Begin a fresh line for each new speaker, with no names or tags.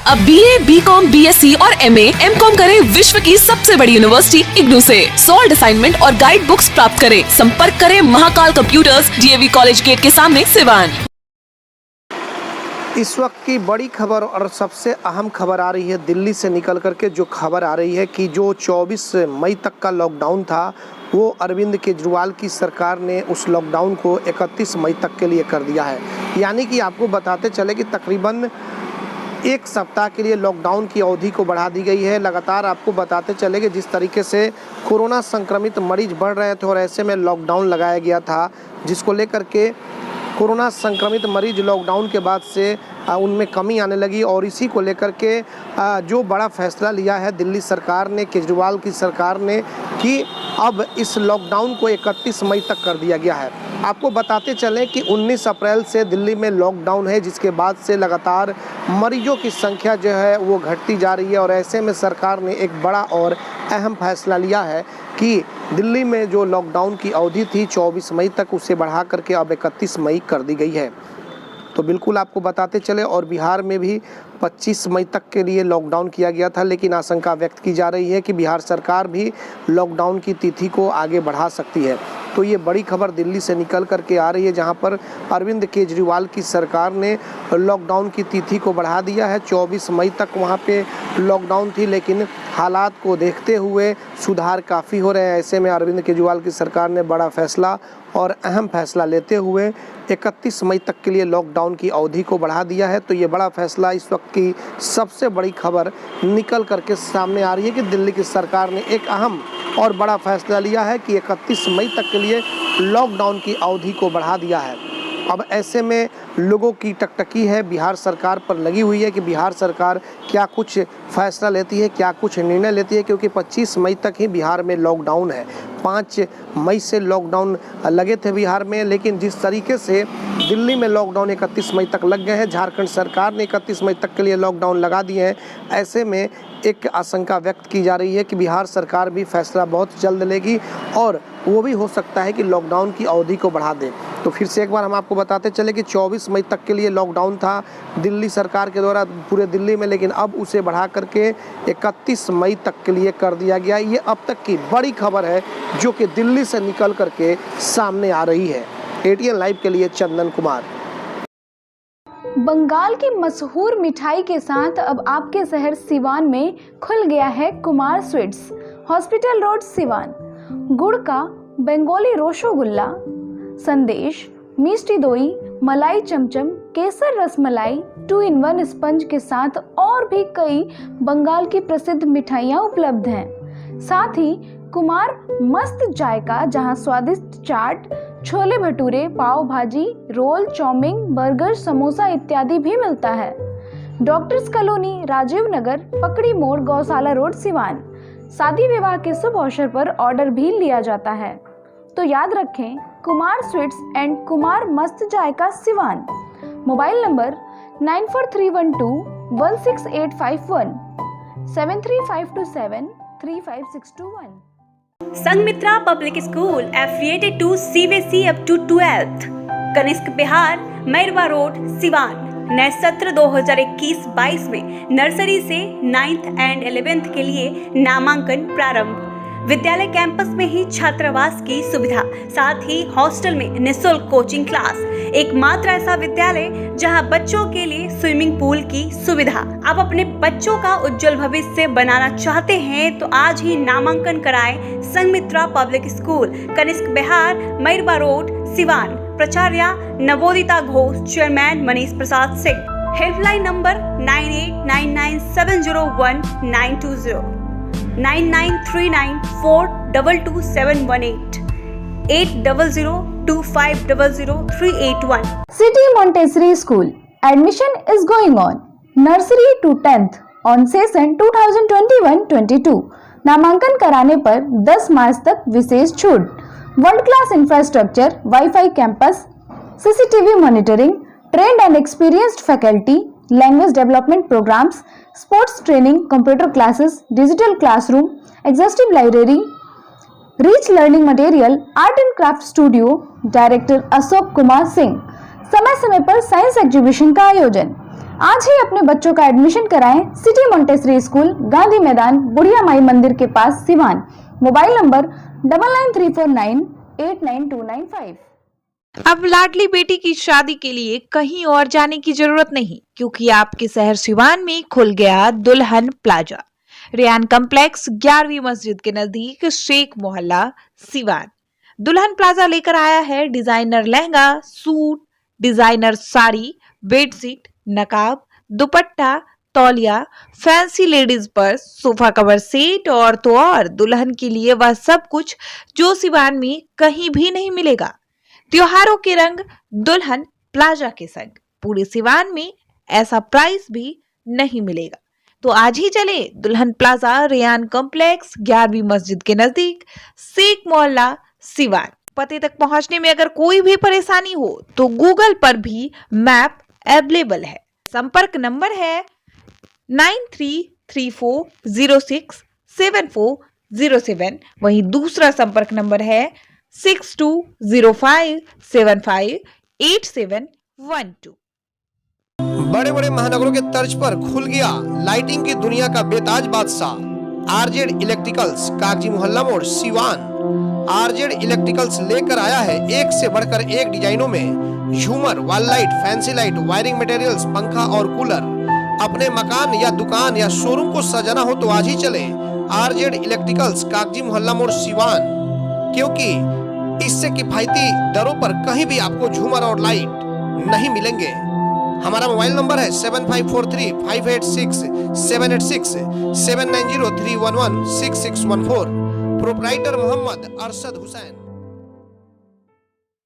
अब BA, BCom, BSc और MA, MCom करें विश्व की सबसे बड़ी यूनिवर्सिटी इग्नू से। सॉल्ड असाइनमेंट और गाइड बुक्स प्राप्त करें। संपर्क करें Mahakal computers, DAV college gate के सामने, सिवान।
इस वक्त की बड़ी खबर और सबसे अहम खबर आ रही है दिल्ली से निकल करके। जो खबर आ रही है कि जो 24 मई तक का लॉकडाउन था वो अरविंद केजरीवाल की सरकार ने उस लॉकडाउन को 31 मई तक के लिए कर दिया है। यानी कि आपको बताते चले कि तकरीबन एक सप्ताह के लिए लॉकडाउन की अवधि को बढ़ा दी गई है। लगातार आपको बताते चले कि जिस तरीके से कोरोना संक्रमित मरीज बढ़ रहे थे और ऐसे में लॉकडाउन लगाया गया था, जिसको लेकर के कोरोना संक्रमित मरीज लॉकडाउन के बाद से उनमें कमी आने लगी। और इसी को लेकर के जो बड़ा फैसला लिया है दिल्ली सरकार ने, केजरीवाल की सरकार ने, कि अब इस लॉकडाउन को 31 मई तक कर दिया गया है। आपको बताते चलें कि 19 अप्रैल से दिल्ली में लॉकडाउन है, जिसके बाद से लगातार मरीजों की संख्या जो है वो घटती जा रही है। और ऐसे में सरकार ने एक बड़ा और अहम फैसला लिया है कि दिल्ली में जो लॉकडाउन की अवधि थी 24 मई तक, उसे बढ़ा करके अब 31 मई कर दी गई है। तो बिल्कुल आपको बताते चले, और बिहार में भी 25 मई तक के लिए लॉकडाउन किया गया था, लेकिन आशंका व्यक्त की जा रही है कि बिहार सरकार भी लॉकडाउन की तिथि को आगे बढ़ा सकती है। तो ये बड़ी खबर दिल्ली से निकल कर के आ रही है, जहां पर अरविंद केजरीवाल की सरकार ने लॉकडाउन की तिथि को बढ़ा दिया है। 24 मई तक वहां पे लॉकडाउन थी, लेकिन हालात को देखते हुए सुधार काफ़ी हो रहे हैं। ऐसे में अरविंद केजरीवाल की सरकार ने बड़ा फैसला और अहम फैसला लेते हुए 31 मई तक के लिए लॉकडाउन की अवधि को बढ़ा दिया है। तो ये बड़ा फैसला इस वक्त की सबसे बड़ी खबर निकल करके सामने आ रही है कि दिल्ली की सरकार ने एक अहम और बड़ा फैसला लिया है कि 31 मई तक के लिए लॉकडाउन की अवधि को बढ़ा दिया है। अब ऐसे में लोगों की टकटकी है बिहार सरकार पर लगी हुई है कि बिहार सरकार क्या कुछ फैसला लेती है, क्या कुछ निर्णय लेती है, क्योंकि 25 मई तक ही बिहार में लॉकडाउन है। 5 मई से लॉकडाउन लगे थे बिहार में, लेकिन जिस तरीके से दिल्ली में लॉकडाउन 31 मई तक लग गए हैं, झारखंड सरकार ने 31 मई तक के लिए लॉकडाउन लगा दिए हैं। ऐसे में एक आशंका व्यक्त की जा रही है कि बिहार सरकार भी फैसला बहुत जल्द लेगी और वो भी हो सकता है कि लॉकडाउन की अवधि को बढ़ा दे। तो फिर से एक बार हम आपको बताते चले कि 24 मई तक के लिए लॉकडाउन था दिल्ली सरकार के द्वारा पूरे दिल्ली में, लेकिन अब उसे बढ़ा करके 31 मई तक के लिए कर दिया गया। ये अब तक की बड़ी खबर है जो कि दिल्ली से निकल करके सामने आ रही है। ATN लाइव के लिए चंदन कुमार।
बंगाल की मशहूर मिठाई के साथ अब आपके शहर सिवान में खुल गया है Kumar sweets, hospital road, Siwan. गुड़ का बंगाली रसगुल्ला, संदेश, मिष्टी दोई, मलाई चमचम, केसर रसमलाई, 2-in-1 स्पंज के साथ और भी कई बंगाल की प्रसिद्ध मिठाइयाँ उपलब्ध हैं। साथ ही कुमार मस्त जायका, जहां स्वादिष्ट चाट, छोले भटूरे, पाव भाजी, रोल, चाउमीन, बर्गर, समोसा इत्यादि भी मिलता है। डॉक्टर्स कॉलोनी, राजीव नगर, पकड़ी मोड़, गौशाला रोड, सिवान। शादी विवाह के शुभ अवसर पर ऑर्डर भी लिया जाता है। तो याद रखें, कुमार स्वीट्स एंड कुमार मस्त जायका, Siwan. Mobile number 9431216851, 7352735621।
Sanghamitra public school affiliated to CBSE up to 12th, Kanishk Bihar, Mairwa road, Siwan. नए सत्र 2021-22 में नर्सरी से 9th and 11th के लिए नामांकन प्रारंभ। विद्यालय कैंपस में ही छात्रावास की सुविधा, साथ ही हॉस्टल में निःशुल्क कोचिंग क्लास। एकमात्र ऐसा विद्यालय जहां बच्चों के लिए स्विमिंग पूल की सुविधा। आप अपने बच्चों का उज्जवल भविष्य बनाना चाहते हैं तो आज ही नामांकन कराएं Sanghamitra public school, Kanishk Bihar, Mairwa road, Siwan. प्राचार्य Navodita Ghosh, chairman Manish Prasad Singh. Helpline number 9899701920, 9939422718, 8002500381.
City Montessori School. Admission is going on. Nursery to 10th on session 2021-22. नामांकन कराने पर 10 मार्च तक विशेष छूट। World class infrastructure, wifi campus, CCTV monitoring, trained and experienced faculty, language development programmes, sports training, computer classes, digital classroom, exhaustive library, rich learning material, art and craft studio. Director Ashok Kumar Singh. समय समय पर science exhibition का आयोजन। आज ही अपने बच्चों का admission कराएं सिटी मोंटेसरी स्कूल, गांधी मैदान, बुढ़िया माई मंदिर के पास, सिवान। Mobile number 9934989295।
अब लाडली बेटी की शादी के लिए कहीं और जाने की जरूरत नहीं, क्योंकि आपके शहर सिवान में खुल गया दुल्हन प्लाजा। रेयान कॉम्प्लेक्स 11वीं मस्जिद के नजदीक, शेख मोहल्ला, सिवान। दुल्हन प्लाजा लेकर आया है designer lehenga, suit, designer sari, bedsheet, नकाब, दुपट्टा, तौलिया, fancy ladies purse, sofa cover set और तो और दुल्हन के लिए वह सब कुछ जो सिवान में कहीं भी नहीं मिलेगा। त्योहारों के रंग दुल्हन प्लाजा के संग पूरे सिवान में ऐसा प्राइस भी नहीं मिलेगा। तो आज ही चले दुल्हन प्लाजा, रेयान कॉम्प्लेक्स, 11वीं मस्जिद के नजदीक, शेख मोहल्ला, सिवान। पते तक पहुंचने में अगर कोई भी परेशानी हो तो गूगल पर भी मैप अवेलेबल है। संपर्क नंबर है 9334067407। वहीं दूसरा संपर्क नंबर है 6205758712।
बड़े बड़े महानगरों के तर्ज पर खुल गया लाइटिंग की दुनिया का बेताज बादशाह आरजेड इलेक्ट्रिकल्स, कागजी मोहल्ला मोड़, सिवान। आरजेड इलेक्ट्रिकल्स लेकर आया है एक से बढ़कर एक डिजाइनों में झूमर, wall light, fancy light, wiring materials, पंखा और कूलर। अपने मकान या दुकान या शोरूम को सजाना हो तो आज ही चले आरजेड इलेक्ट्रिकल्स, कागजी मोहल्ला मोड़, सिवान, क्योंकि इससे किफायती दरों पर कहीं भी आपको झूमर और लाइट नहीं मिलेंगे। हमारा मोबाइल नंबर है 7543586786, 7903116614। प्रोप्राइटर मोहम्मद अरशद हुसैन।